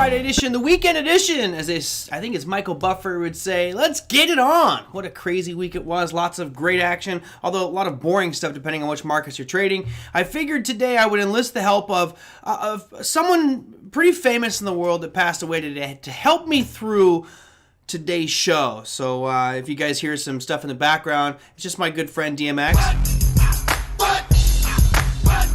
Friday edition, the weekend edition, I think as Michael Buffer would say, let's get it on. What a crazy week it was. Lots of great action, although a lot of boring stuff depending on which markets you're trading. I figured today I would enlist the help of someone pretty famous in the world that passed away today to help me through today's show. So if you guys hear some stuff in the background, it's just my good friend DMX.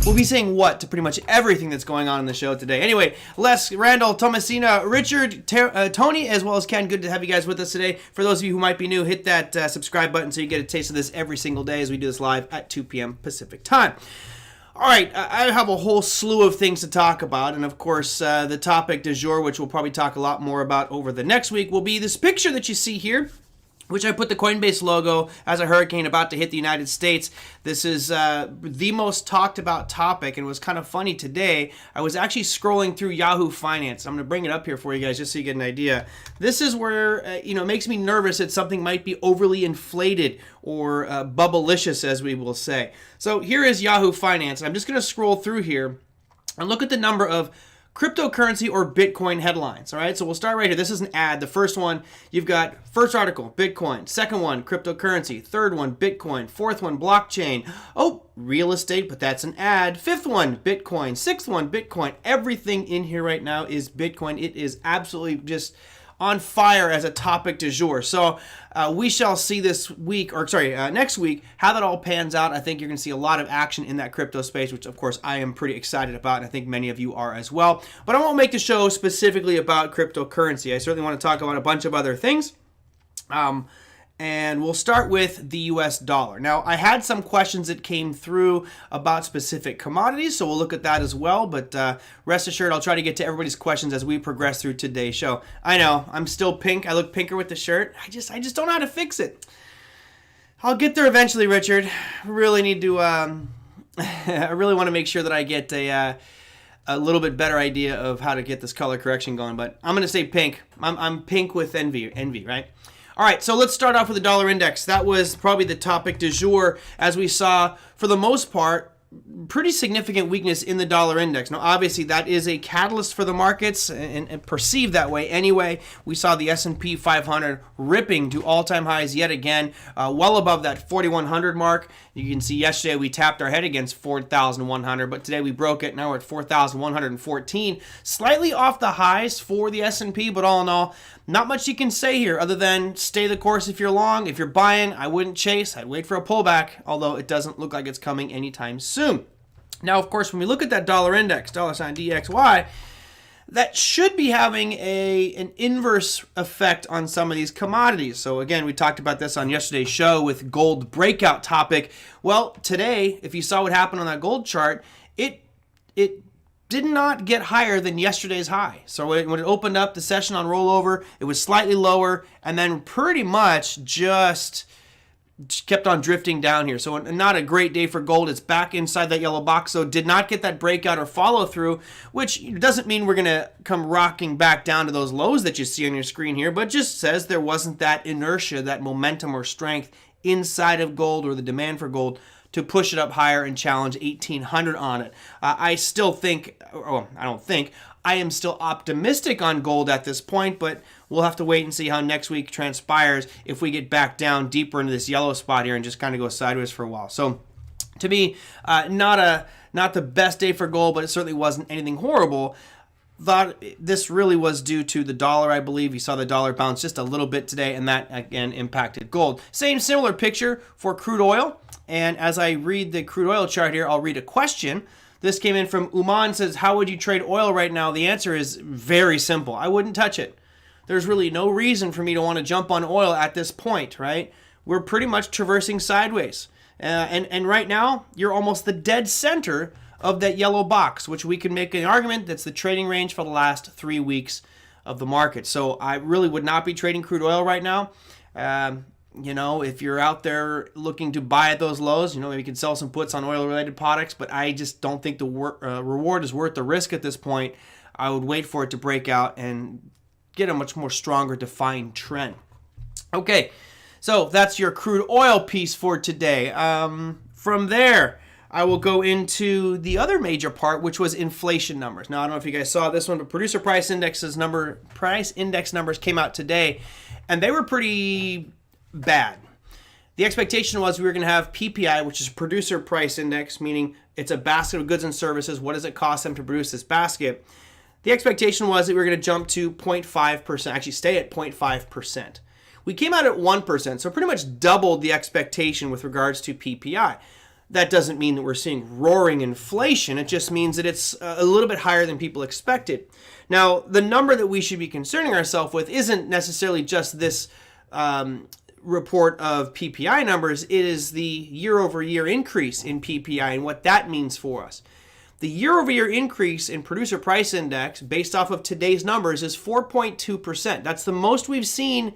We'll be saying what to pretty much everything that's going on in the show today. Anyway, Les, Randall, Thomasina, Richard, Tony, as well as Ken, good to have you guys with us today. For those of you who might be new, hit that subscribe button so you get a taste of this every single day as we do this live at 2 p.m. Pacific time. All right, I have a whole slew of things to talk about, and of course, the topic du jour, which we'll probably talk a lot more about over the next week, will be this picture that you see here, which I put the Coinbase logo as a hurricane about to hit the United States. This is the most talked about topic, and it was kind of funny today. I was actually scrolling through Yahoo Finance. I'm going to bring it up here for you guys just so you get an idea. This is where, it makes me nervous that something might be overly inflated or bubblicious, as we will say. So here is Yahoo Finance. I'm just going to scroll through here and look at the number of cryptocurrency or Bitcoin headlines. All right, so we'll start right here. This is an ad. The first one, you've got first article, Bitcoin. Second one, cryptocurrency. Third one, Bitcoin. Fourth one, blockchain. Oh, real estate, but that's an ad. Fifth one, Bitcoin. Sixth one, Bitcoin. Everything in here right now is Bitcoin. It is absolutely just on fire as a topic du jour. So we shall see this week, next week, how that all pans out. I think you're going to see a lot of action in that crypto space, which of course I am pretty excited about, and I think many of you are as well. But I won't make the show specifically about cryptocurrency. I certainly want to talk about a bunch of other things. And we'll start with the US dollar. Now, I had some questions that came through about specific commodities, so we'll look at that as well. But rest assured, I'll try to get to everybody's questions as we progress through today's show. I know, I'm still pink. I look pinker with the shirt. I just don't know how to fix it. I'll get there eventually, Richard. I really need to, I really want to make sure that I get a little bit better idea of how to get this color correction going. But I'm going to say pink. I'm pink with envy, right? All right, so let's start off with the dollar index. That was probably the topic du jour, as we saw, for the most part, pretty significant weakness in the dollar index. Now, obviously, that is a catalyst for the markets and perceived that way anyway. We saw the S&P 500 ripping to all-time highs yet again, well above that 4,100 mark. You can see yesterday we tapped our head against 4,100, but today we broke it. Now we're at 4,114, slightly off the highs for the S&P, but all in all, not much you can say here other than stay the course if you're long. If you're buying, I wouldn't chase. I'd wait for a pullback, although it doesn't look like it's coming anytime soon. Now, of course, when we look at that dollar index, $DXY, that should be having an inverse effect on some of these commodities. So again, we talked about this on yesterday's show with gold breakout topic. Well, today, if you saw what happened on that gold chart, it did not get higher than yesterday's high. So when it opened up the session on rollover, it was slightly lower and then pretty much just kept on drifting down here. So not a great day for gold. It's back inside that yellow box. So did not get that breakout or follow through, which doesn't mean we're going to come rocking back down to those lows that you see on your screen here, but just says there wasn't that inertia, that momentum or strength inside of gold or the demand for gold to push it up higher and challenge 1,800 on it. I am still optimistic on gold at this point, but we'll have to wait and see how next week transpires if we get back down deeper into this yellow spot here and just kind of go sideways for a while. So to me, not the best day for gold, but it certainly wasn't anything horrible. Thought this really was due to the dollar, I believe. You saw the dollar bounce just a little bit today, and that, again, impacted gold. Similar picture for crude oil. And as I read the crude oil chart here, I'll read a question. This came in from Uman, says, how would you trade oil right now? The answer is very simple. I wouldn't touch it. There's really no reason for me to want to jump on oil at this point, right? We're pretty much traversing sideways. And right now, you're almost the dead center of that yellow box, which we can make an argument that's the trading range for the last 3 weeks of the market. So I really would not be trading crude oil right now. If you're out there looking to buy at those lows, maybe you can sell some puts on oil-related products, but I just don't think the reward is worth the risk at this point. I would wait for it to break out and get a much more stronger defined trend. Okay, so that's your crude oil piece for today. From there, I will go into the other major part, which was inflation numbers. Now, I don't know if you guys saw this one, but producer price index numbers came out today, and they were pretty bad. The expectation was we were going to have PPI, which is producer price index, meaning it's a basket of goods and services. What does it cost them to produce this basket? The expectation was that we were going to jump to 0.5%, actually stay at 0.5%. We came out at 1%, so pretty much doubled the expectation with regards to PPI. That doesn't mean that we're seeing roaring inflation. It just means that it's a little bit higher than people expected. Now, the number that we should be concerning ourselves with isn't necessarily just this report of PPI numbers. It is the year-over-year increase in PPI and what that means for us. The year-over-year increase in producer price index based off of today's numbers is 4.2%. That's the most we've seen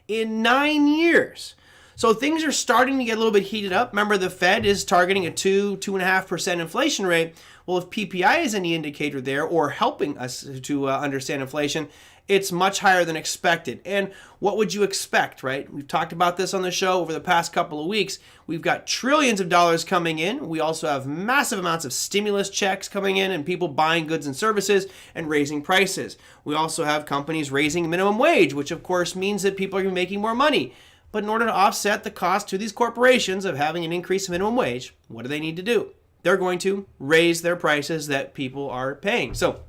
in 9 years. So things are starting to get a little bit heated up. Remember, the Fed is targeting a 2.5% inflation rate. Well, if PPI is any indicator there or helping us to understand inflation, it's much higher than expected. And what would you expect, right? We've talked about this on the show over the past couple of weeks. We've got trillions of dollars coming in. We also have massive amounts of stimulus checks coming in and people buying goods and services and raising prices. We also have companies raising minimum wage, which of course means that people are going to be making more money. But in order to offset the cost to these corporations of having an increase in minimum wage, what do they need to do? They're going to raise their prices that people are paying. So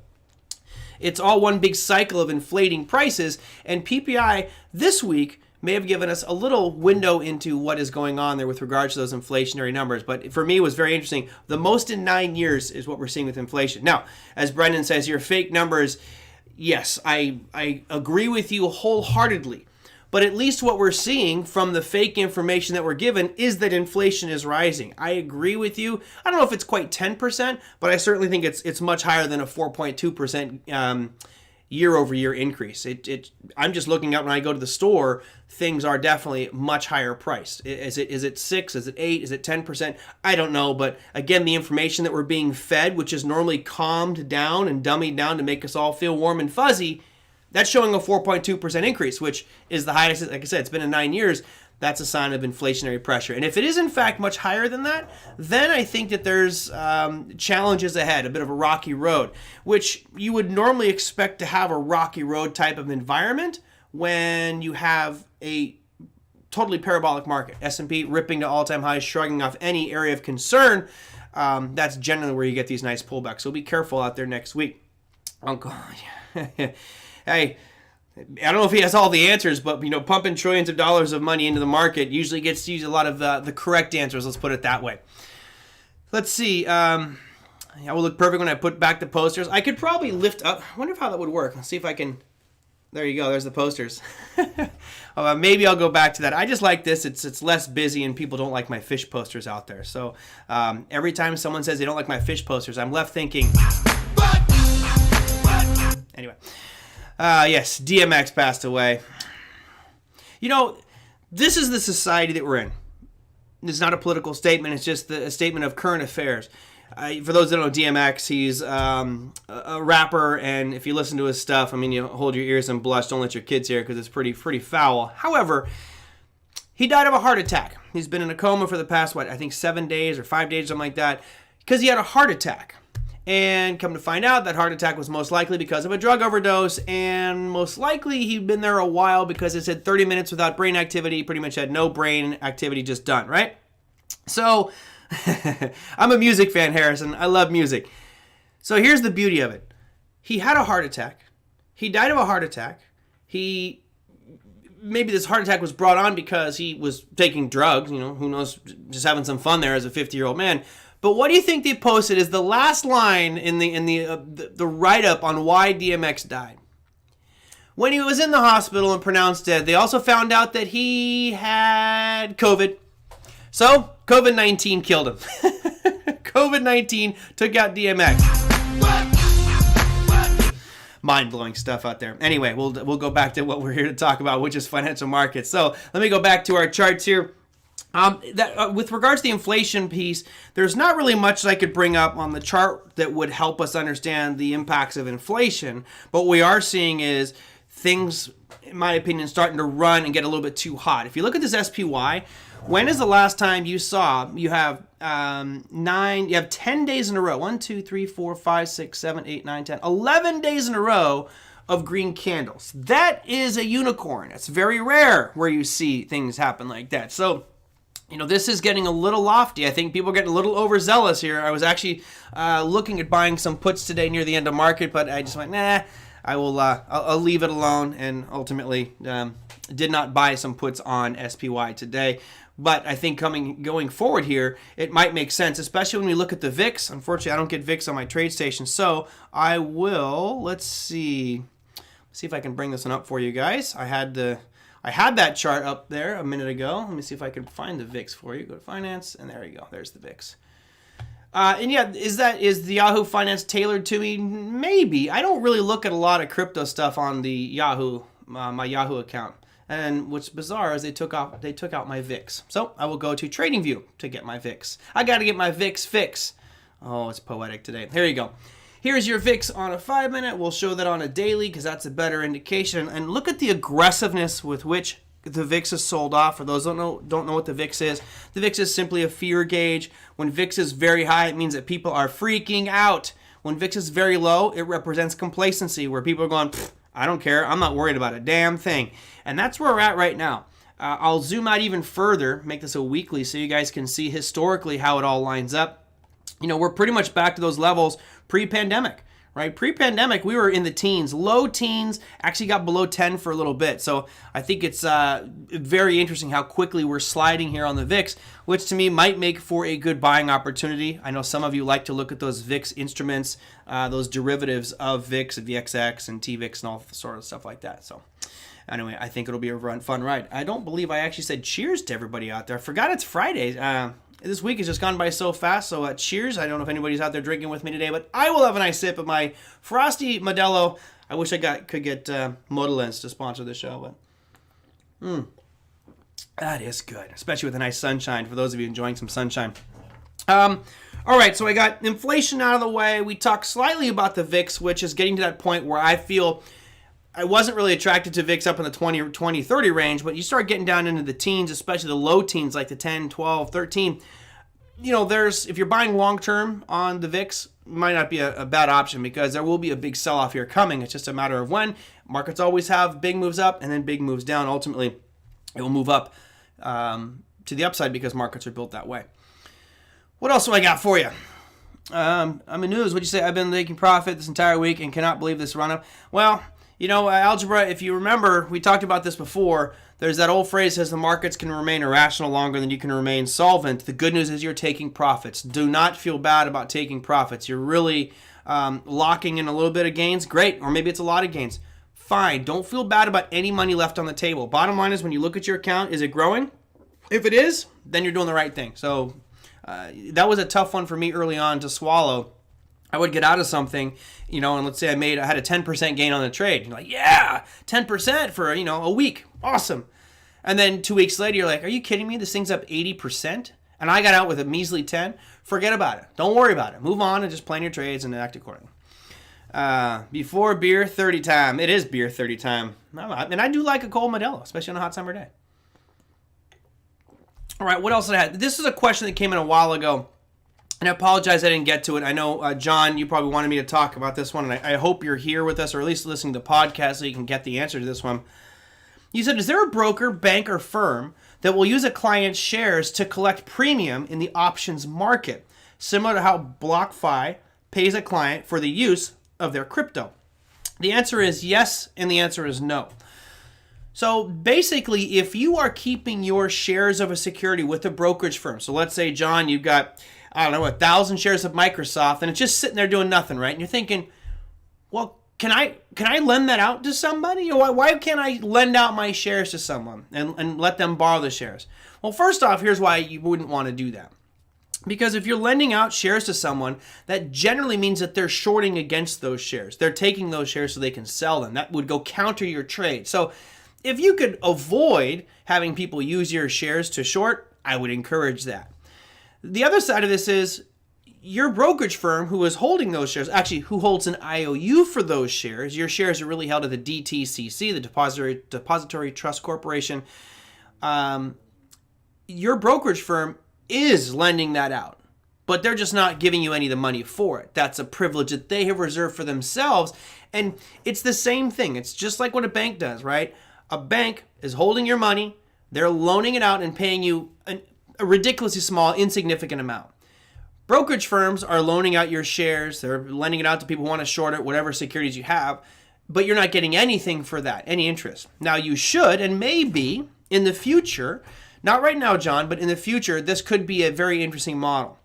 it's all one big cycle of inflating prices, and PPI this week may have given us a little window into what is going on there with regards to those inflationary numbers. But for me, it was very interesting. The most in 9 years is what we're seeing with inflation. Now, as Brendan says, your fake numbers, yes, I agree with you wholeheartedly. But at least what we're seeing from the fake information that we're given is that inflation is rising. I agree with you. I don't know if it's quite 10%, but I certainly think it's much higher than a 4.2% year-over-year increase. I'm just looking up when I go to the store, things are definitely much higher priced. Is it 6? Is it 8? Is it 10%? I don't know, but again, the information that we're being fed, which is normally calmed down and dummied down to make us all feel warm and fuzzy, that's showing a 4.2% increase, which is the highest, like I said, it's been in 9 years. That's a sign of inflationary pressure. And if it is in fact much higher than that, then I think that there's challenges ahead, a bit of a rocky road, which you would normally expect to have a rocky road type of environment when you have a totally parabolic market. S&P ripping to all-time highs, shrugging off any area of concern. That's generally where you get these nice pullbacks. So be careful out there next week. Uncle, hey, I don't know if he has all the answers, but pumping trillions of dollars of money into the market usually gets to use a lot of the correct answers. Let's put it that way. Let's see. I will look perfect when I put back the posters. I could probably lift up. I wonder how that would work. Let's see if I can. There you go. There's the posters. Maybe I'll go back to that. I just like this. It's less busy, and people don't like my fish posters out there. So every time someone says they don't like my fish posters, I'm left thinking. Anyway. Yes, DMX passed away. This is the society that we're in. It's not a political statement. It's just a statement of current affairs. For those that don't know DMX, he's a rapper, and if you listen to his stuff, you hold your ears and blush. Don't let your kids hear it because it's pretty foul. However, he died of a heart attack. He's been in a coma for the past, 7 days or 5 days, something like that, because he had a heart attack. And come to find out, that heart attack was most likely because of a drug overdose, and most likely he'd been there a while because it said 30 minutes without brain activity, pretty much had no brain activity, just done, right? So, I'm a music fan, Harrison. I love music. So here's the beauty of it. He had a heart attack. He died of a heart attack. Maybe this heart attack was brought on because he was taking drugs, who knows, just having some fun there as a 50-year-old man. But what do you think they posted is the last line in the write-up on why DMX died? When he was in the hospital and pronounced dead, they also found out that he had COVID. So, COVID-19 killed him. COVID-19 took out DMX. Mind-blowing stuff out there. Anyway, we'll go back to what we're here to talk about, which is financial markets. So, let me go back to our charts here. With regards to the inflation piece, there's not really much that I could bring up on the chart that would help us understand the impacts of inflation. But what we are seeing is things, in my opinion, starting to run and get a little bit too hot. If you look at this SPY, when is the last time you saw you have 10 days in a row, 1, 2, 3, 4, 5, 6, 7, 8, 9, 10, 11 days in a row of green candles. That is a unicorn. It's very rare where you see things happen like that. So, this is getting a little lofty. I think people are getting a little overzealous here. I was actually looking at buying some puts today near the end of market, but I just went, nah, I'll leave it alone, and ultimately did not buy some puts on SPY today. But I think going forward here, it might make sense, especially when we look at the VIX. Unfortunately, I don't get VIX on my TradeStation, so I will, let's see if I can bring this one up for you guys. I had that chart up there a minute ago. Let me see if I can find the VIX for you. Go to Finance, and there you go. There's the VIX. And yeah, is the Yahoo Finance tailored to me? Maybe. I don't really look at a lot of crypto stuff on the Yahoo, my Yahoo account. And what's bizarre is they took out my VIX. So I will go to TradingView to get my VIX. I got to get my VIX fix. Oh, it's poetic today. Here you go. Here's your VIX on a 5-minute. We'll show that on a daily because that's a better indication. And look at the aggressiveness with which the VIX is sold off. For those who don't know what the VIX is, the VIX is simply a fear gauge. When VIX is very high, it means that people are freaking out. When VIX is very low, it represents complacency, where people are going, I don't care. I'm not worried about a damn thing. And that's where we're at right now. I'll zoom out even further, make this a weekly so you guys can see historically how it all lines up. We're pretty much back to those levels pre-pandemic, right? Pre-pandemic, we were in the teens, low teens, actually got below 10 for a little bit. So I think it's very interesting how quickly we're sliding here on the VIX, which to me might make for a good buying opportunity. I know some of you like to look at those VIX instruments, those derivatives of VIX, VXX and TVIX and all sort of stuff like that. So anyway, I think it'll be a fun ride. I don't believe I actually said cheers to everybody out there. I forgot it's Friday. This week has just gone by so fast, so cheers. I don't know if anybody's out there drinking with me today, but I will have a nice sip of my frosty Modelo. I wish I could get Modelens to sponsor the show, but that is good, especially with a nice sunshine, for those of you enjoying some sunshine. All right, so I got inflation out of the way. We talked slightly about the VIX, which is getting to that point where I feel I wasn't really attracted to VIX up in the 20, 30 range, but you start getting down into the teens, especially the low teens, like the 10, 12, 13. If you're buying long-term on the VIX, it might not be a bad option because there will be a big sell-off here coming. It's just a matter of when. Markets always have big moves up and then big moves down. Ultimately, it will move up to the upside because markets are built that way. What else do I got for you? I'm in news. What'd you say? I've been making profit this entire week and cannot believe this run-up. Well, algebra, if you remember, we talked about this before. There's that old phrase that says the markets can remain irrational longer than you can remain solvent. The good news is you're taking profits. Do not feel bad about taking profits. You're really locking in a little bit of gains. Great. Or maybe it's a lot of gains. Fine. Don't feel bad about any money left on the table. Bottom line is when you look at your account, is it growing? If it is, then you're doing the right thing. So that was a tough one for me early on to swallow. I would get out of something, and let's say I had a 10% gain on the trade. You're like, yeah, 10% for, a week. Awesome. And then 2 weeks later, you're like, are you kidding me? This thing's up 80%? And I got out with a measly 10. Forget about it. Don't worry about it. Move on and just plan your trades and act accordingly. Before beer 30 time. It is beer 30 time. And I do like a cold Modelo, especially on a hot summer day. All right, what else did I have? This is a question that came in a while ago. And I apologize I didn't get to it. I know, John, you probably wanted me to talk about this one, and I hope you're here with us, or at least listening to the podcast so you can get the answer to this one. You said, is there a broker, bank, or firm that will use a client's shares to collect premium in the options market, similar to how BlockFi pays a client for the use of their crypto? The answer is yes, and the answer is no. So basically, if you are keeping your shares of a security with a brokerage firm, so let's say, John, you've got 1,000 shares of Microsoft, and it's just sitting there doing nothing, right? And you're thinking, well, can I lend that out to somebody? Or why can't I lend out my shares to someone and let them borrow the shares? Well, first off, here's why you wouldn't want to do that. Because if you're lending out shares to someone, that generally means that they're shorting against those shares. They're taking those shares so they can sell them. That would go counter your trade. So if you could avoid having people use your shares to short, I would encourage that. The other side of this is your brokerage firm who is holding those shares, actually who holds an IOU for those shares, your shares are really held at the DTCC, the Depository Trust Corporation. Your brokerage firm is lending that out, but they're just not giving you any of the money for it. That's a privilege that they have reserved for themselves. And it's the same thing. It's just like what a bank does, right? A bank is holding your money, they're loaning it out and paying you a ridiculously small, insignificant amount. Brokerage firms are loaning out your shares, they're lending it out to people who want to short it, whatever securities you have, but you're not getting anything for that, any interest. Now you should, and maybe in the future, not right now, John, but in the future, this could be a very interesting model.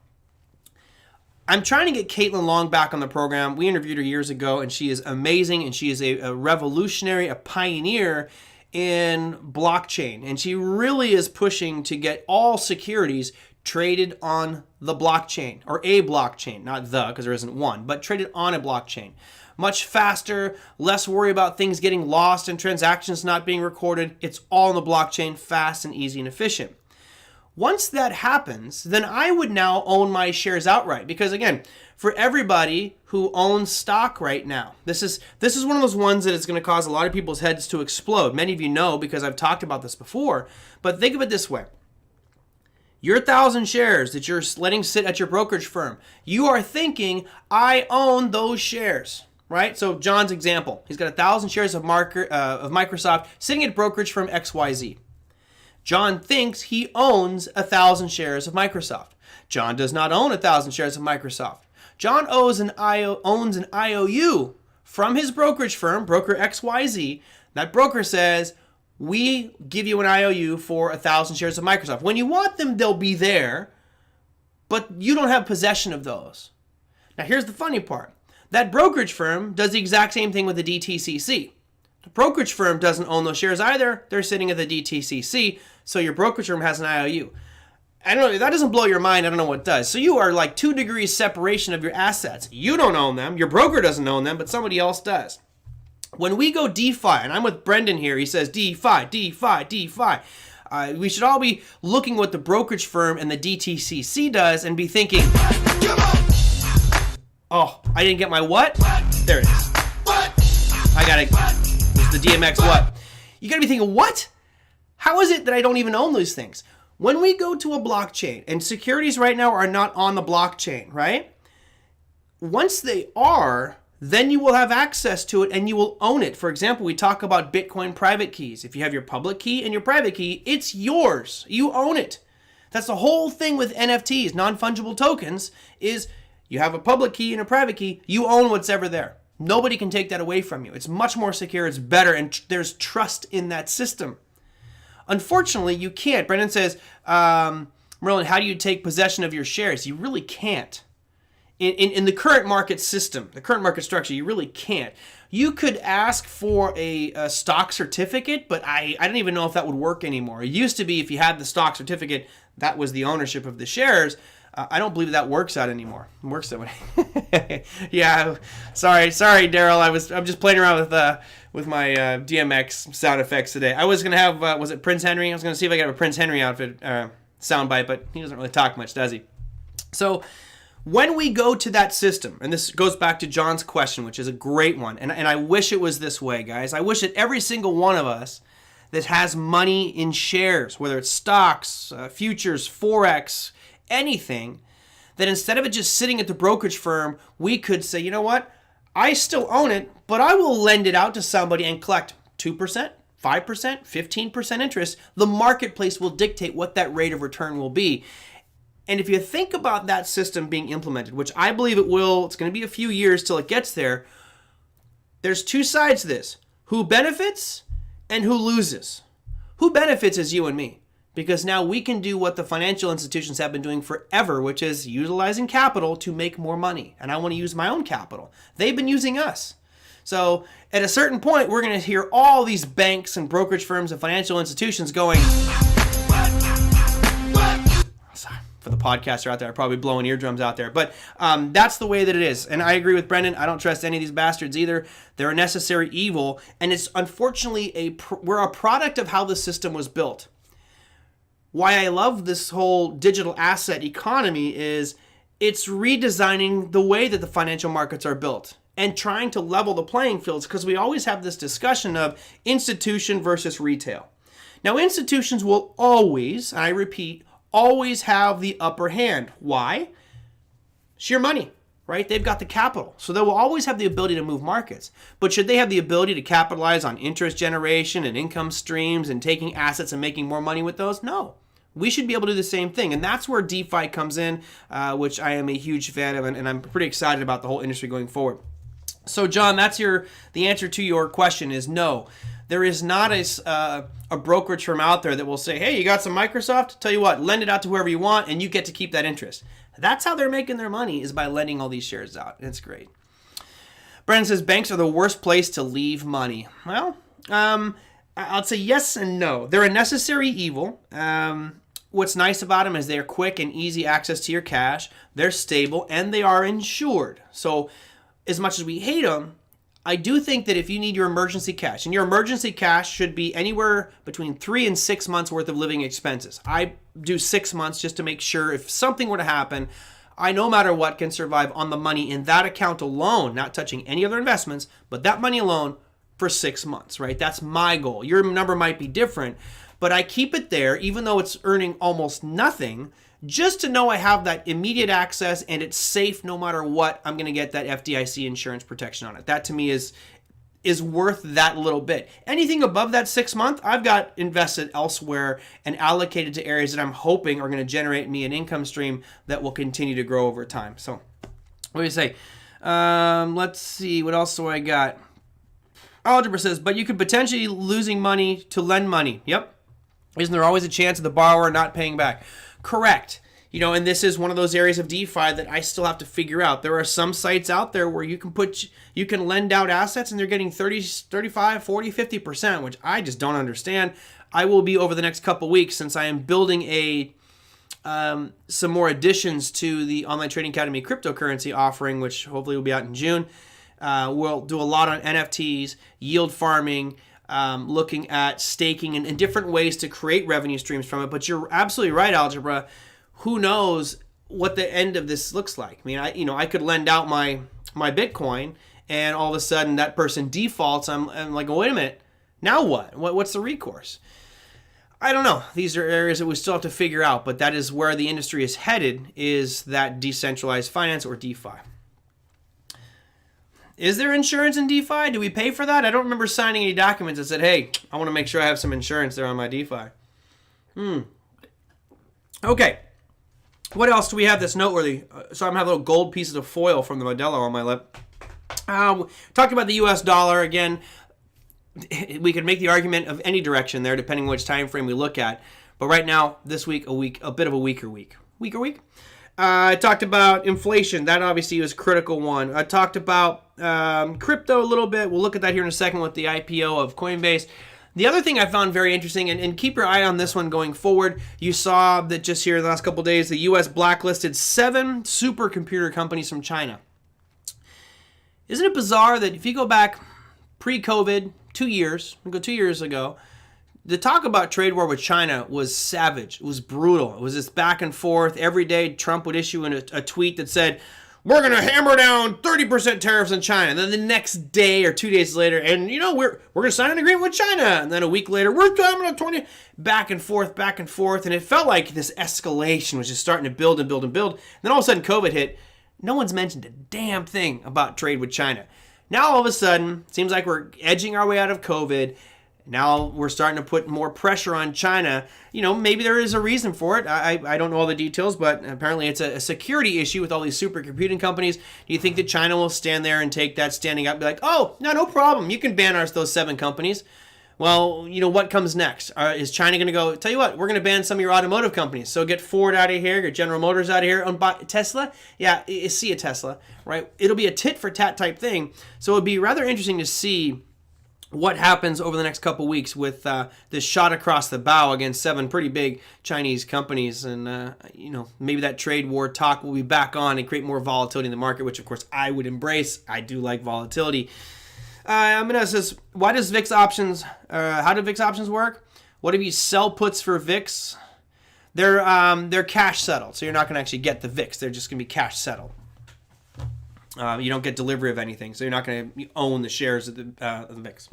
I'm trying to get Caitlin Long back on the program. We interviewed her years ago, and she is amazing, and she is a revolutionary, a pioneer in blockchain. And she really is pushing to get all securities traded on the blockchain, or a blockchain, not the, because there isn't one, but traded on a blockchain. Much faster, less worry about things getting lost and transactions not being recorded. It's all on the blockchain, fast and easy and efficient. Once that happens, then I would now own my shares outright. Because again, for everybody who owns stock right now, this is one of those ones that is going to cause a lot of people's heads to explode. Many of you know because I've talked about this before. But think of it this way. Your 1,000 shares that you're letting sit at your brokerage firm, you are thinking, I own those shares. Right? So John's example, he's got 1,000 shares of Microsoft sitting at brokerage firm XYZ. John thinks he owns 1,000 shares of Microsoft. John does not own 1,000 shares of Microsoft. John owns an IOU from his brokerage firm, broker XYZ. That broker says, we give you an IOU for 1,000 shares of Microsoft. When you want them, they'll be there, but you don't have possession of those. Now here's the funny part. That brokerage firm does the exact same thing with the DTCC. The brokerage firm doesn't own those shares either. They're sitting at the DTCC, so your brokerage firm has an IOU. I don't know, if that doesn't blow your mind, I don't know what does. So you are like 2 degrees separation of your assets. You don't own them, your broker doesn't own them, but somebody else does. When we go DeFi, and I'm with Brendan here, he says DeFi, DeFi, DeFi. We should all be looking what the brokerage firm and the DTCC does and be thinking, oh, I didn't get my what? There it is. I got it. It's the DMX what? You got to be thinking, what? How is it that I don't even own those things? When we go to a blockchain, and securities right now are not on the blockchain, right? Once they are, then you will have access to it and you will own it. For example, we talk about Bitcoin private keys. If you have your public key and your private key, it's yours. You own it. That's the whole thing with NFTs, non-fungible tokens, is you have a public key and a private key, you own what's ever there. Nobody can take that away from you. It's much more secure, it's better, and there's trust in that system. Unfortunately, you can't. Brendan says, Merlin, how do you take possession of your shares? You really can't. In the current market system, the current market structure, you really can't. You could ask for a stock certificate, but I don't even know if that would work anymore. It used to be if you had the stock certificate, that was the ownership of the shares. I don't believe that works out anymore. It works that way. Yeah, sorry, Daryl. I'm just playing around with my DMX sound effects today. I was gonna have was it Prince Henry? I was gonna see if I could have a Prince Henry outfit soundbite, but he doesn't really talk much, does he? So when we go to that system, and this goes back to John's question, which is a great one, and I wish it was this way, guys. I wish that every single one of us that has money in shares, whether it's stocks, futures, Forex, anything, that instead of it just sitting at the brokerage firm, we could say, you know what, I still own it, but I will lend it out to somebody and collect 2%, 5%, 15% interest. The marketplace will dictate what that rate of return will be. And if you think about that system being implemented, which I believe it will, it's going to be a few years till it gets there, there's 2 sides to this. Who benefits and who loses? Who benefits is you and me. Because now we can do what the financial institutions have been doing forever, which is utilizing capital to make more money. And I want to use my own capital. They've been using us. So at a certain point, we're going to hear all these banks and brokerage firms and financial institutions going, sorry, for the podcaster out there, I'm probably blowing eardrums out there. But that's the way that it is. And I agree with Brendan. I don't trust any of these bastards either. They're a necessary evil. And it's unfortunately, we're a product of how the system was built. Why I love this whole digital asset economy is It's redesigning the way that the financial markets are built and trying to level the playing fields, because we always have this discussion of institution versus retail. Now, institutions will always, I repeat, always have the upper hand. Why? Sheer money, right? They've got the capital. So they will always have the ability to move markets. But should they have the ability to capitalize on interest generation and income streams and taking assets and making more money with those? No. We should be able to do the same thing. And that's where DeFi comes in, which I am a huge fan of, and I'm pretty excited about the whole industry going forward. So, John, that's the answer to your question is no. There is not a brokerage firm out there that will say, hey, you got some Microsoft? Tell you what, lend it out to whoever you want, and you get to keep that interest. That's how they're making their money, is by lending all these shares out. It's great. Brandon says, banks are the worst place to leave money. Well, I'll say yes and no. They're a necessary evil. What's nice about them is they're quick and easy access to your cash. They're stable, and they are insured. So as much as we hate them, I do think that if you need your emergency cash, and your emergency cash should be anywhere between 3 and 6 months worth of living expenses. I do 6 months just to make sure if something were to happen, I no matter what can survive on the money in that account alone, not touching any other investments, but that money alone for 6 months, right? That's my goal. Your number might be different, but I keep it there even though it's earning almost nothing, just to know I have that immediate access and it's safe no matter what. I'm going to get that FDIC insurance protection on it. That to me is worth that little bit. Anything above that 6 month, I've got invested elsewhere and allocated to areas that I'm hoping are going to generate me an income stream that will continue to grow over time. So what do you say? Let's see. What else do I got? Algebra says, but you could potentially losing money to lend money. Yep. Isn't there always a chance of the borrower not paying back? Correct. And this is one of those areas of DeFi that I still have to figure out. There are some sites out there where you can lend out assets and they're getting 30, 35, 40, 50%, which I just don't understand. I will be over the next couple weeks, since I am building some more additions to the Online Trading Academy cryptocurrency offering, which hopefully will be out in June. We'll do a lot on NFTs, yield farming, looking at staking and different ways to create revenue streams from it. But you're absolutely right, Algebra. Who knows what the end of this looks like? I mean, I could lend out my Bitcoin, and all of a sudden that person defaults. I'm like, wait a minute, now what? What's the recourse? I don't know. These are areas that we still have to figure out, but that is where the industry is headed, is that decentralized finance or DeFi. Is there insurance in DeFi? Do we pay for that? I don't remember signing any documents that said, hey, I want to make sure I have some insurance there on my DeFi. Okay. What else do we have that's noteworthy? So I'm having little gold pieces of foil from the Modelo on my lip. Talked about the U.S. dollar again. We could make the argument of any direction there, depending on which time frame we look at. But right now, this week, a bit of a weaker week. I talked about inflation. That obviously was a critical one. I talked about crypto a little bit. We'll look at that here in a second with the IPO of Coinbase. The other thing I found very interesting, and keep your eye on this one going forward, you saw that just here in the last couple of days, the U.S. blacklisted 7 supercomputer companies from China. Isn't it bizarre that if you go back pre-COVID, 2 years ago, the talk about trade war with China was savage. It was brutal. It was this back and forth. Every day, Trump would issue a tweet that said, we're going to hammer down 30% tariffs on China. And then the next day or 2 days later, and we're going to sign an agreement with China. And then a week later, we're coming to 20. Back and forth. And it felt like this escalation was just starting to build and build and build. And then all of a sudden, COVID hit. No one's mentioned a damn thing about trade with China. Now, all of a sudden, it seems like we're edging our way out of COVID. Now we're starting to put more pressure on China. Maybe there is a reason for it. I don't know all the details, but apparently it's a security issue with all these supercomputing companies. Do you think that China will stand there and take that standing up and be like, oh, no problem. You can ban those 7 companies. Well, what comes next? Is China going to go, tell you what, we're going to ban some of your automotive companies. So get Ford out of here, get General Motors out of here, and buy Tesla? Yeah, see a Tesla, right? It'll be a tit for tat type thing. So it would be rather interesting to see what happens over the next couple weeks with this shot across the bow against 7 pretty big Chinese companies. And, maybe that trade war talk will be back on and create more volatility in the market, which, of course, I would embrace. I do like volatility. Amina says, how do VIX options work? What if you sell puts for VIX? They're cash settled, so you're not going to actually get the VIX. They're just going to be cash settled. You don't get delivery of anything, so you're not going to own the shares of the VIX.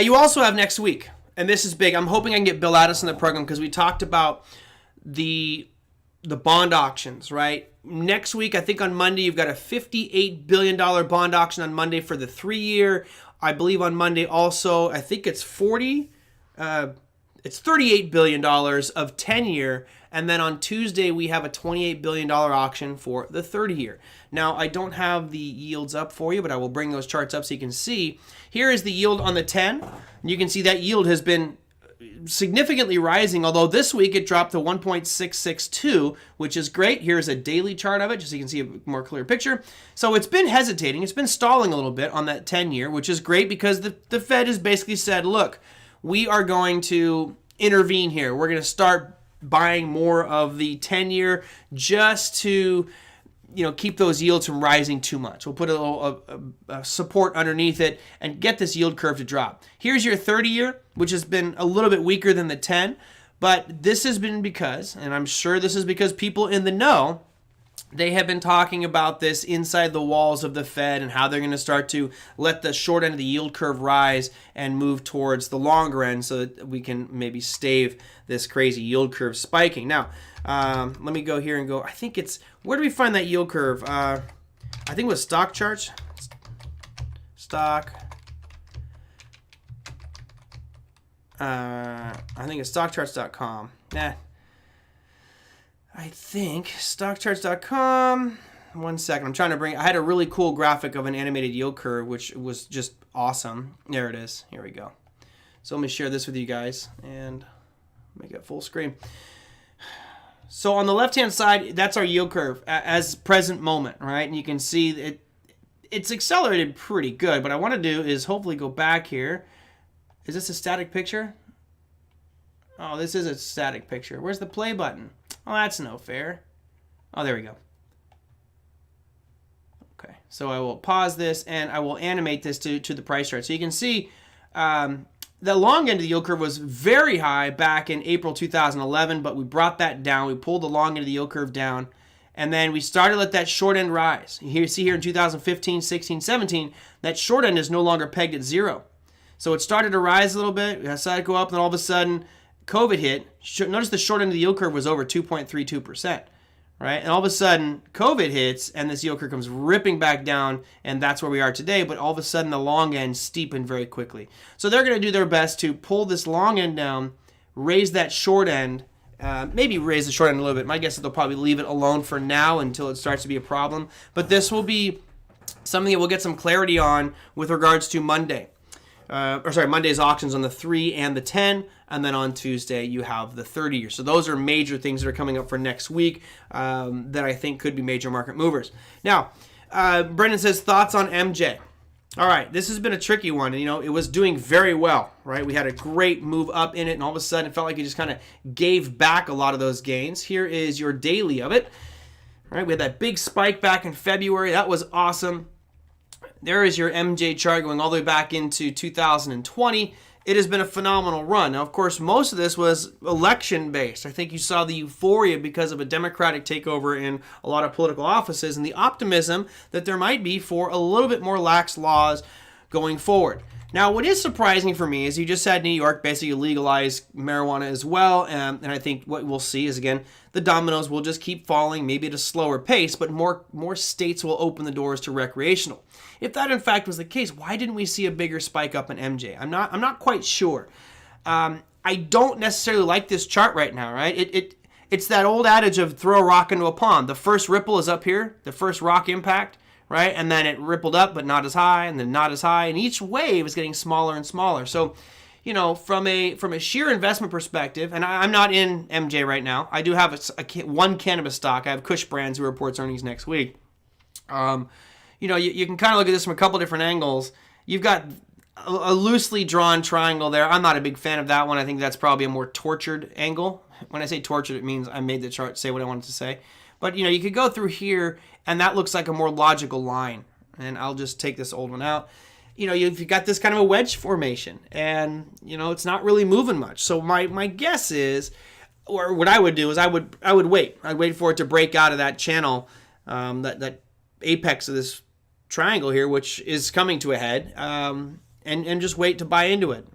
You also have next week, and this is big. I'm hoping I can get Bill Addis in the program because we talked about the bond auctions, right? Next week, I think on Monday, you've got a $58 billion bond auction on Monday for the 3-year. I believe on Monday also, I think it's $38 billion of 10-year. And then on Tuesday, we have a $28 billion auction for the 30-year. Now, I don't have the yields up for you, but I will bring those charts up so you can see. Here is the yield on the 10. And you can see that yield has been significantly rising, although this week it dropped to 1.662, which is great. Here's a daily chart of it, just so you can see a more clear picture. So it's been hesitating. It's been stalling a little bit on that 10-year, which is great because the Fed has basically said, look, we are going to intervene here. We're going to start buying more of the 10-year just to keep those yields from rising too much. We'll put a little support underneath it and get this yield curve to drop. Here's your 30-year, which has been a little bit weaker than the 10, but this has been because, and I'm sure this is because people in the know, they have been talking about this inside the walls of the Fed and how they're going to start to let the short end of the yield curve rise and move towards the longer end so that we can maybe stave this crazy yield curve spiking. Now, let me go here and go. I think it's, where do we find that yield curve? I think it was stock charts. I think it's stockcharts.com. I think stockcharts.com. One second. I'm trying to I had a really cool graphic of an animated yield curve, which was just awesome. There it is. Here we go. So let me share this with you guys and make it full screen. So on the left-hand side, that's our yield curve as present moment, right? And you can see it's accelerated pretty good. What I want to do is hopefully go back here. Is this a static picture? Oh, this is a static picture. Where's the play button? Oh, that's no fair. Oh, there we go. Okay, so I will pause this and I will animate this to the price chart. So you can see the long end of the yield curve was very high back in April 2011, but we brought that down. We pulled the long end of the yield curve down, and then we started to let that short end rise. You see here in 2015, 16, 17, that short end is no longer pegged at zero. So it started to rise a little bit, it decided to go up, and then all of a sudden, COVID hit. Notice the short end of the yield curve was over 2.32%, right? And all of a sudden, COVID hits, and this yield curve comes ripping back down, and that's where we are today. But all of a sudden, the long end steepened very quickly. So they're going to do their best to pull this long end down, raise that short end, maybe raise the short end a little bit. My guess is they'll probably leave it alone for now until it starts to be a problem. But this will be something that we'll get some clarity on with regards to Monday. Monday's auctions on the 3 and the 10, and then on Tuesday you have the 30-year. So those are major things that are coming up for next week that I think could be major market movers. Now, Brendan says, thoughts on MJ? All right, this has been a tricky one. It was doing very well, right? We had a great move up in it, and all of a sudden it felt like it just kind of gave back a lot of those gains. Here is your daily of it. All right, we had that big spike back in February. That was awesome. There is your MJ chart going all the way back into 2020. It has been a phenomenal run. Now, of course, most of this was election-based. I think you saw the euphoria because of a Democratic takeover in a lot of political offices and the optimism that there might be for a little bit more lax laws going forward. Now, what is surprising for me is you just had New York basically legalize marijuana as well, and I think what we'll see is, again, the dominoes will just keep falling, maybe at a slower pace, but more states will open the doors to recreational. If that, in fact, was the case, why didn't we see a bigger spike up in MJ? I'm not quite sure. I don't necessarily like this chart right now, right? It's that old adage of throw a rock into a pond. The first ripple is up here, the first rock impact, right? And then it rippled up, but not as high, and then not as high, and each wave is getting smaller and smaller. So, from a sheer investment perspective, and I'm not in MJ right now. I do have one cannabis stock. I have Kush Brands, who reports earnings next week. You can kind of look at this from a couple different angles. You've got a loosely drawn triangle there. I'm not a big fan of that one. I think that's probably a more tortured angle. When I say tortured, it means I made the chart say what I wanted to say. But, you could go through here, and that looks like a more logical line. And I'll just take this old one out. You've got this kind of a wedge formation, and, it's not really moving much. So my guess is or what I would do is I would wait. I'd wait for it to break out of that channel, that apex of this triangle here, which is coming to a head, and just wait to buy into it.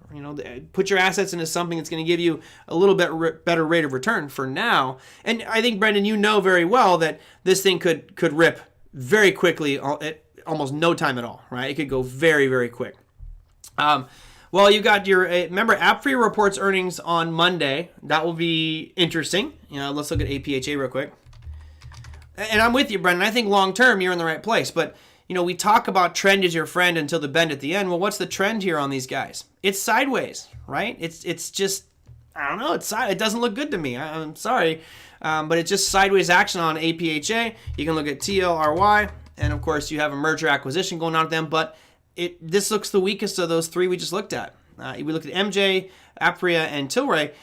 Put your assets into something that's going to give you a little bit better rate of return for now. And I think, Brendan, you know very well that this thing could rip very quickly at almost no time at all, right? It could go very, very quick. Well, you got your, remember, AppFree reports earnings on Monday. That will be interesting. Let's look at APHA real quick. And I'm with you, Brendan. I think long term you're in the right place. But, we talk about trend is your friend until the bend at the end. Well, what's the trend here on these guys? It's sideways, right? It's just, I don't know. It doesn't look good to me. I'm sorry. But it's just sideways action on APHA. You can look at TLRY. And, of course, you have a merger acquisition going on with them. But this looks the weakest of those three we just looked at. We looked at MJ, Apria, and Tilray.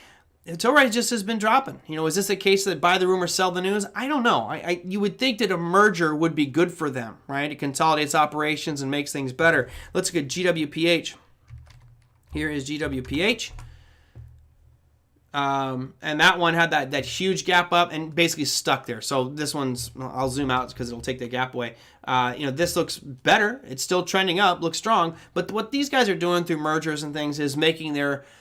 Tilray just has been dropping. Is this a case that buy the rumor, sell the news? I don't know. You would think that a merger would be good for them, right? It consolidates operations and makes things better. Let's look at GWPH. Here is GWPH. And that one had that huge gap up and basically stuck there. So this one's, I'll zoom out because it'll take the gap away. This looks better. It's still trending up, looks strong. But what these guys are doing through mergers and things is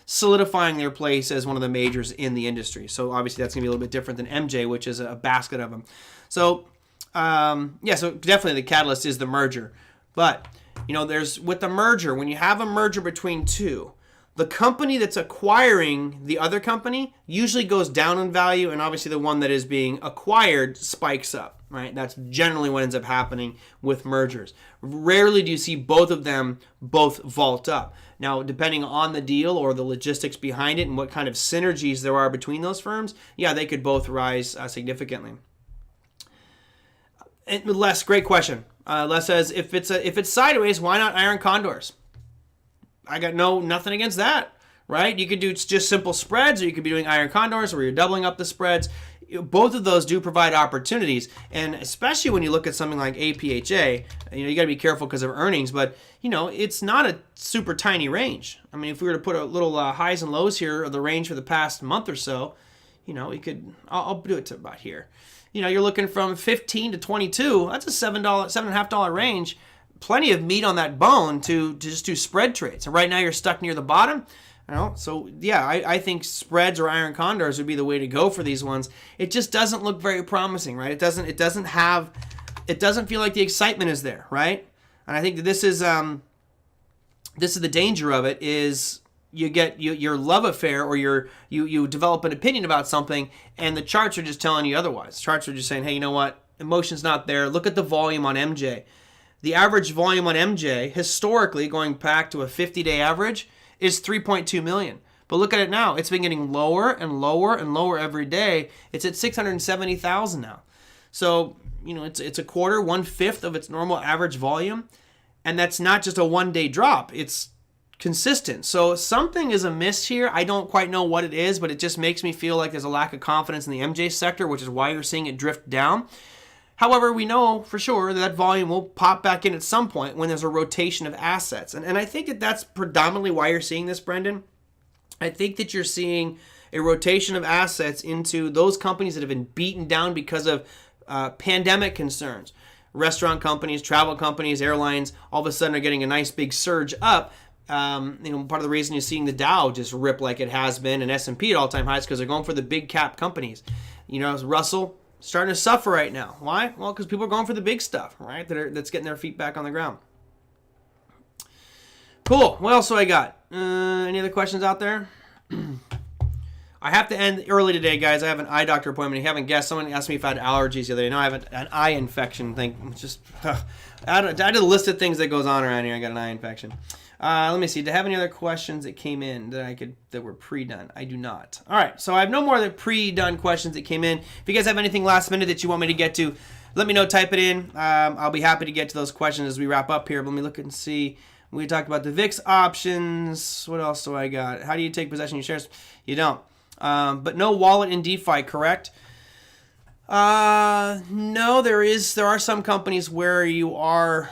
solidifying their place as one of the majors in the industry. So obviously that's going to be a little bit different than MJ, which is a basket of them. So, so definitely the catalyst is the merger. But, there's, with the merger, when you have a merger between two, the company that's acquiring the other company usually goes down in value, and obviously the one that is being acquired spikes up, right? That's generally what ends up happening with mergers. Rarely do you see both of them both vault up. Now, depending on the deal or the logistics behind it and what kind of synergies there are between those firms, they could both rise significantly. And Les, great question. Les says, if it's sideways, why not iron condors? I got nothing against that, right? You could do just simple spreads, or you could be doing iron condors where you're doubling up the spreads. Both of those do provide opportunities, and especially when you look at something like APHA, you got to be careful because of earnings, but it's not a super tiny range. I mean, if we were to put a little highs and lows here of the range for the past month or so, we could. I'll do it to about here. You're looking from 15 to 22. That's a $7.50 range. Plenty of meat on that bone to just do spread trades. And right now you're stuck near the bottom. So I think spreads or iron condors would be the way to go for these ones. It just doesn't look very promising, right? It doesn't feel like the excitement is there, right? And I think that this is the danger of it is you get your love affair, or you develop an opinion about something, and the charts are just telling you otherwise. Charts are just saying, hey, you know what? Emotion's not there. Look at the volume on MJ. The average volume on MJ, historically, going back to a 50-day average, is 3.2 million. But look at it now. It's been getting lower and lower and lower every day. It's at 670,000 now. So, it's a quarter, 1/5 of its normal average volume. And that's not just a one-day drop. It's consistent. So something is amiss here. I don't quite know what it is, but it just makes me feel like there's a lack of confidence in the MJ sector, which is why you're seeing it drift down. However, we know for sure that volume will pop back in at some point when there's a rotation of assets. And I think that that's predominantly why you're seeing this, Brendan. I think that you're seeing a rotation of assets into those companies that have been beaten down because of pandemic concerns. Restaurant companies, travel companies, airlines, all of a sudden are getting a nice big surge up. Part of the reason you're seeing the Dow just rip like it has been and S&P at all-time highs because they're going for the big cap companies. Russell starting to suffer right now. Why? Well, because people are going for the big stuff, right? That's getting their feet back on the ground. Cool. What else do I got? Any other questions out there? I have to end early today, guys. I have an eye doctor appointment. If you haven't guessed, someone asked me if I had allergies the other day. No, I have an eye infection thing. I did a list of things that goes on around here. I got an eye infection. Let me see. Do I have any other questions that came in that were pre-done? I do not. All right. So I have no more of the pre-done questions that came in. If you guys have anything last minute that you want me to get to, let me know. Type it in. I'll be happy to get to those questions as we wrap up here. But let me look and see. We talked about the VIX options. What else do I got? How do you take possession of your shares? You don't. But no wallet in DeFi, correct? No, there are some companies where you are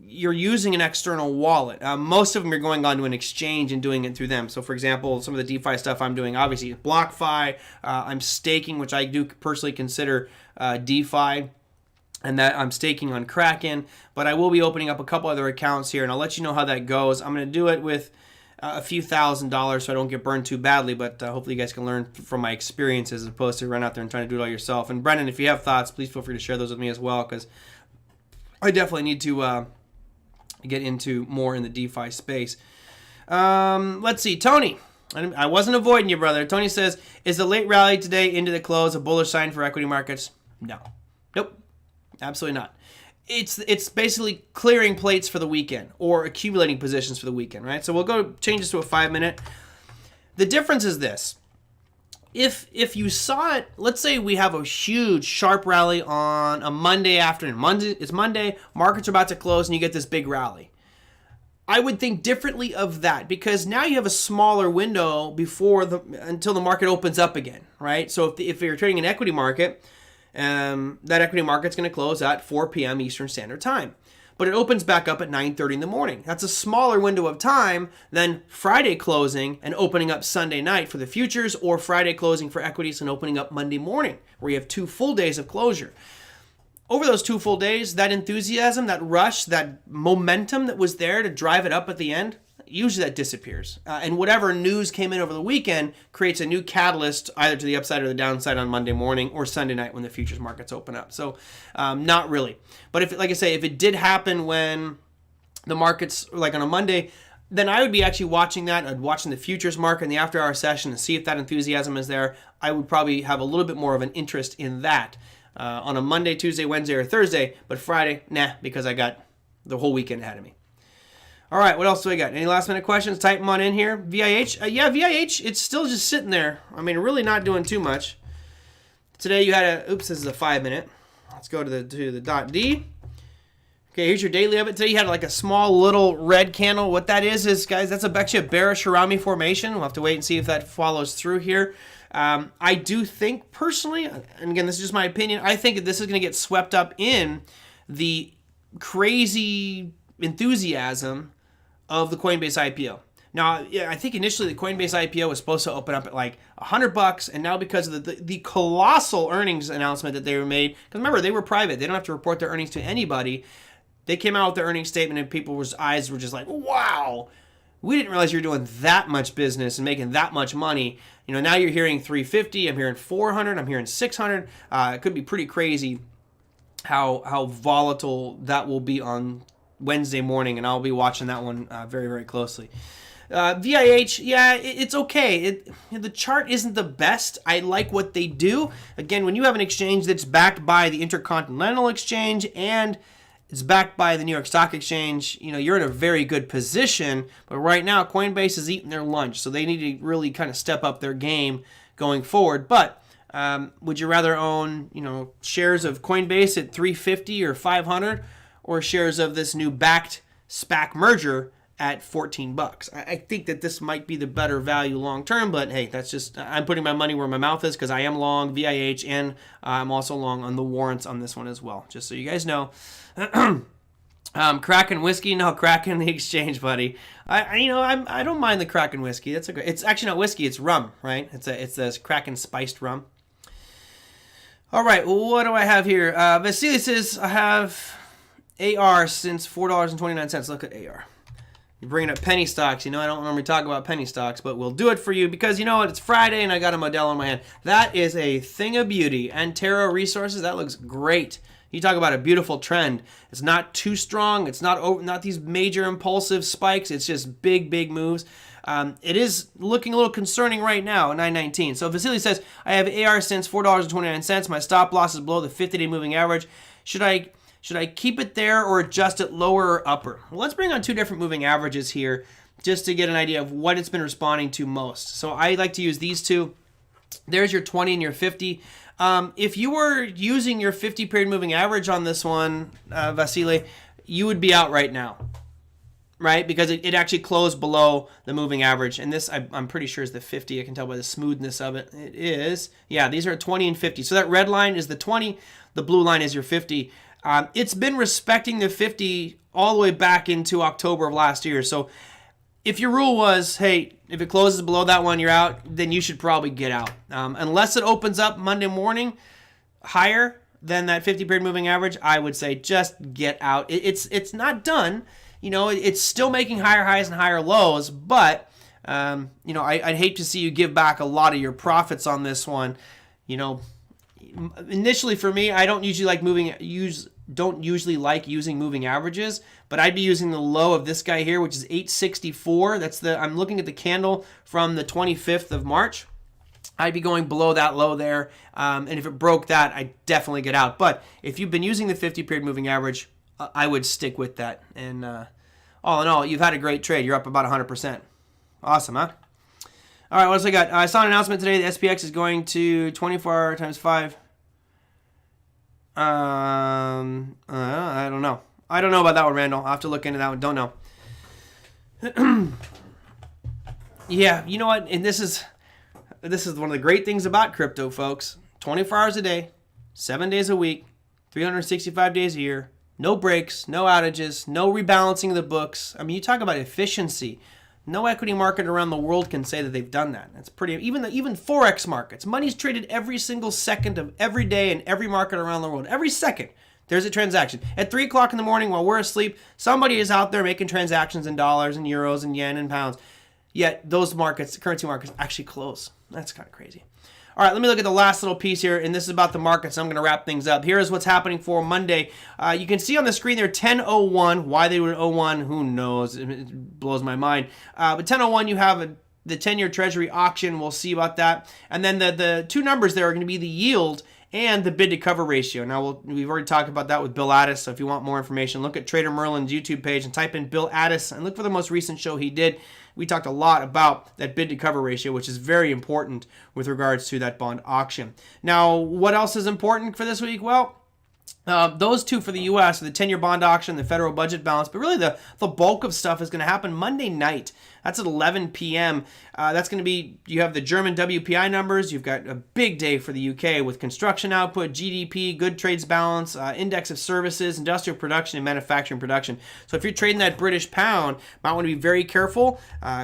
you're using an external wallet. Most of them are going onto an exchange and doing it through them. So, for example, some of the DeFi stuff I'm doing, obviously, BlockFi. I'm staking, which I do personally consider DeFi, and that I'm staking on Kraken. But I will be opening up a couple other accounts here, and I'll let you know how that goes. I'm going to do it with a few $1,000s so I don't get burned too badly, but hopefully you guys can learn from my experiences as opposed to run out there and trying to do it all yourself. And Brendan, if you have thoughts, please feel free to share those with me as well, because I definitely need to get into more in the DeFi space. Let's see. Tony, I wasn't avoiding you, brother. Tony says, is the late rally today into the close a bullish sign for equity markets? No. Nope. Absolutely not. It's basically clearing plates for the weekend or accumulating positions for the weekend, right? So we'll go change this to a 5-minute. The difference is this. If you saw it, let's say we have a huge sharp rally on a Monday afternoon. It's Monday, markets are about to close, and you get this big rally. I would think differently of that because now you have a smaller window until the market opens up again, right? So if you're trading an equity market, that equity market's going to close at 4 p.m. Eastern Standard Time. But it opens back up at 9:30 in the morning. That's a smaller window of time than Friday closing and opening up Sunday night for the futures, or Friday closing for equities and opening up Monday morning, where you have 2 full days of closure. Over those 2 full days, that enthusiasm, that rush, that momentum that was there to drive it up at the end, usually that disappears. And whatever news came in over the weekend creates a new catalyst either to the upside or the downside on Monday morning or Sunday night when the futures markets open up. So not really. But if, like I say, if it did happen when the markets, like on a Monday, then I would be actually watching that. I'd watching the futures market in the after-hour session and see if that enthusiasm is there. I would probably have a little bit more of an interest in that on a Monday, Tuesday, Wednesday, or Thursday. But Friday, nah, because I got the whole weekend ahead of me. All right, what else do we got? Any last minute questions? Type them on in here. VIH? Yeah, VIH, it's still just sitting there. I mean, really not doing too much. Today you had this is a 5-minute. Let's go to the dot D. Okay, here's your daily of it. Today you had like a small little red candle. What that is, guys, that's actually a bearish Harami formation. We'll have to wait and see if that follows through here. I do think personally, and again, this is just my opinion, I think that this is going to get swept up in the crazy enthusiasm of the Coinbase IPO. Now, yeah, I think initially the Coinbase IPO was supposed to open up at like $100, and now because of the colossal earnings announcement that they were made, because remember, they were private, they don't have to report their earnings to anybody. They came out with their earnings statement, and people's eyes were just like, wow, we didn't realize you were doing that much business and making that much money. You know, now you're hearing 350, I'm hearing 400, I'm hearing 600. It could be pretty crazy how volatile that will be on Wednesday morning, and I'll be watching that one very, very closely. VIH, yeah, it's okay. The chart isn't the best. I like what they do. Again, when you have an exchange that's backed by the Intercontinental Exchange and it's backed by the New York Stock Exchange, you know, you're in a very good position. But right now, Coinbase is eating their lunch, so they need to really kind of step up their game going forward. But would you rather own, you know, shares of Coinbase at 350 or 500? Or shares of this new backed SPAC merger at $14? I think that this might be the better value long term, but hey, that's just, I'm putting my money where my mouth is because I am long VIH and I'm also long on the warrants on this one as well, just so you guys know. Kraken whiskey, no, Kraken the exchange, buddy. I don't mind the Kraken whiskey. That's okay. It's actually not whiskey, it's rum, right? It's this Kraken spiced rum. All right, what do I have here? Vasily says I have AR since $4.29. Look at AR. You're bringing up penny stocks. You know, I don't normally talk about penny stocks, but we'll do it for you because you know what? It's Friday and I got a Modelo in my hand. That is a thing of beauty. Antero Resources, that looks great. You talk about a beautiful trend. It's not too strong. It's not these major impulsive spikes. It's just big moves. It is looking a little concerning right now at 919. So Vasily says, I have AR since $4.29. My stop loss is below the 50-day moving average. Should I keep it there or adjust it lower or upper? Well, let's bring on 2 different moving averages here just to get an idea of what it's been responding to most. So I like to use these 2. There's your 20 and your 50. If you were using your 50-period moving average on this one, Vasily, you would be out right now, right? Because it actually closed below the moving average. And this, I'm pretty sure, is the 50. I can tell by the smoothness of it. It is. Yeah, these are 20 and 50. So that red line is the 20. The blue line is your 50. It's been respecting the 50 all the way back into October of last year. So if your rule was, hey, if it closes below that one, you're out, then you should probably get out. Unless it opens up Monday morning higher than that 50-period moving average, I would say just get out. It's not done. It's still making higher highs and higher lows, but I'd hate to see you give back a lot of your profits on this one. Initially for me, I don't usually like using moving averages, but I'd be using the low of this guy here, which is 864. I'm looking at the candle from the 25th of March. I'd be going below that low there, and if it broke that, I'd definitely get out. But if you've been using the 50-period moving average, I would stick with that. And all in all, you've had a great trade. You're up about 100%. Awesome, huh? All right, what else I got? I saw an announcement today that SPX is going to 24 times 5. I don't know. I don't know about that one, Randall. I'll have to look into that one. Don't know. Yeah, you know what? And this is one of the great things about crypto, folks. 24 hours a day, 7 days a week, 365 days a year, no breaks, no outages, no rebalancing of the books. I mean, you talk about efficiency. No equity market around the world can say that they've done that. That's pretty. Even Forex markets, money's traded every single second of every day in every market around the world. Every second, there's a transaction. At 3 o'clock in the morning while we're asleep, somebody is out there making transactions in dollars and euros and yen and pounds. Yet those markets, currency markets, actually close. That's kind of crazy. All right, let me look at the last little piece here, and this is about the markets. I'm going to wrap things up. Here is what's happening for Monday. You can see on the screen there 10:01. Why they would 01, who knows? It blows my mind. But 10:01, you have the 10-year Treasury auction. We'll see about that. And then the two numbers there are going to be the yield and the bid-to-cover ratio. Now, we've already talked about that with Bill Addis, so if you want more information, look at TraderMerlin's YouTube page and type in Bill Addis and look for the most recent show he did. We talked a lot about that bid-to-cover ratio, which is very important with regards to that bond auction. Now, what else is important for this week? Well, those two for the U.S., the 10-year bond auction, the federal budget balance, but really the bulk of stuff is going to happen Monday night. That's at 11 p.m. That's going to be, you have the German WPI numbers. You've got a big day for the U.K. with construction output, GDP, good trades balance, index of services, industrial production, and manufacturing production. So if you're trading that British pound, might want to be very careful.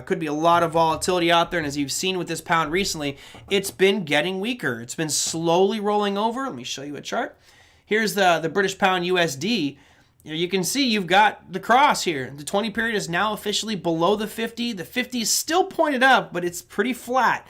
Could be a lot of volatility out there, and as you've seen with this pound recently, it's been getting weaker. It's been slowly rolling over. Let me show you a chart. Here's the British pound USD. You can see you've got the cross here. The 20 period is now officially below the 50. The 50 is still pointed up, but it's pretty flat.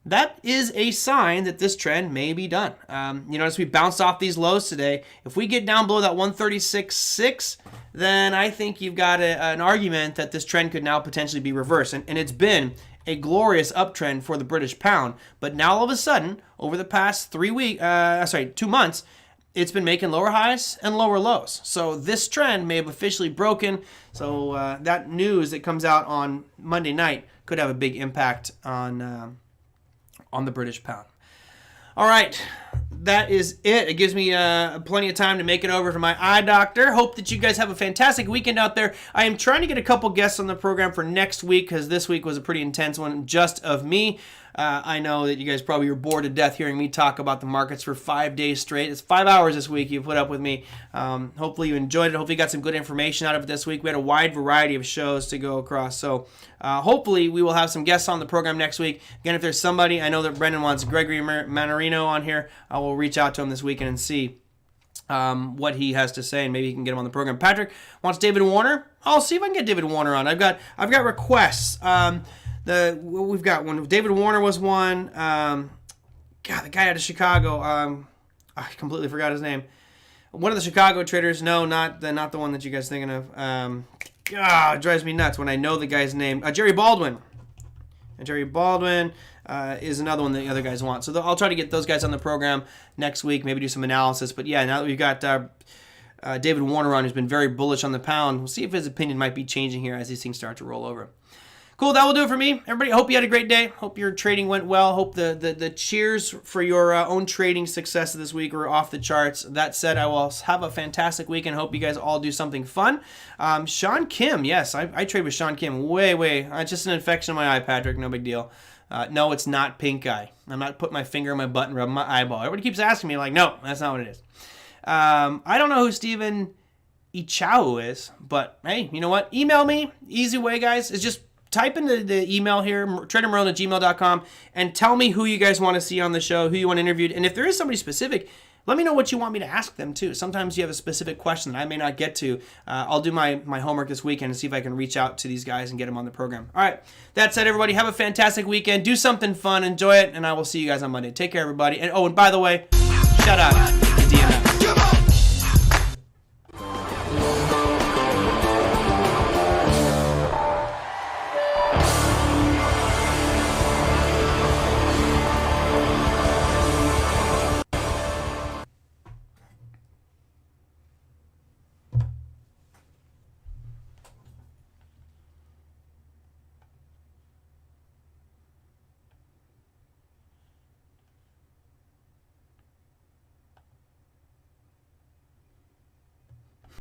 That is a sign that this trend may be done. As we bounce off these lows today, if we get down below that 136.6, then I think you've got an argument that this trend could now potentially be reversed. And it's been a glorious uptrend for the British pound. But now all of a sudden, over the past 2 months, it's been making lower highs and lower lows. So this trend may have officially broken. So that news that comes out on Monday night could have a big impact on the British pound. All right, that is it. It gives me plenty of time to make it over to my eye doctor. Hope that you guys have a fantastic weekend out there. I am trying to get a couple guests on the program for next week because this week was a pretty intense one just of me. I know that you guys probably are bored to death hearing me talk about the markets for 5 days straight. It's 5 hours this week you put up with me. Hopefully you enjoyed it. Hopefully you got some good information out of it this week. We had a wide variety of shows to go across. So hopefully we will have some guests on the program next week. Again, if there's somebody, I know that Brendan wants Gregory Manarino on here. I will reach out to him this weekend and see what he has to say, and maybe he can get him on the program. Patrick wants David Warner. I'll see if I can get David Warner on. I've got requests. We've got one. David Warner was one. The guy out of Chicago. I completely forgot his name. One of the Chicago traders. No, not the one that you guys thinking of. It drives me nuts when I know the guy's name. Jerry Baldwin. Jerry Baldwin is another one that the other guys want. So I'll try to get those guys on the program next week. Maybe do some analysis. But yeah, now that we've got David Warner on, who's been very bullish on the pound, we'll see if his opinion might be changing here as these things start to roll over. Cool, that will do it for me. Everybody, hope you had a great day. Hope your trading went well. Hope the cheers for your own trading success this week were off the charts. That said, I will have a fantastic weekend. Hope you guys all do something fun. Sean Kim, yes, I trade with Sean Kim. Way. Just an infection in my eye, Patrick. No big deal. No, it's not pink eye. I'm not putting my finger in my butt and rubbing my eyeball. Everybody keeps asking me, like, no, that's not what it is. I don't know who Steven Ichau is, but hey, you know what? Email me. Easy way, guys, is just type into the email here, TraderMerlin@gmail.com, and tell me who you guys want to see on the show, who you want interviewed. And if there is somebody specific, let me know what you want me to ask them too. Sometimes you have a specific question that I may not get to. I'll do my homework this weekend and see if I can reach out to these guys and get them on the program. All right. That said, everybody, have a fantastic weekend. Do something fun. Enjoy it. And I will see you guys on Monday. Take care, everybody. And by the way, shout out to DMF.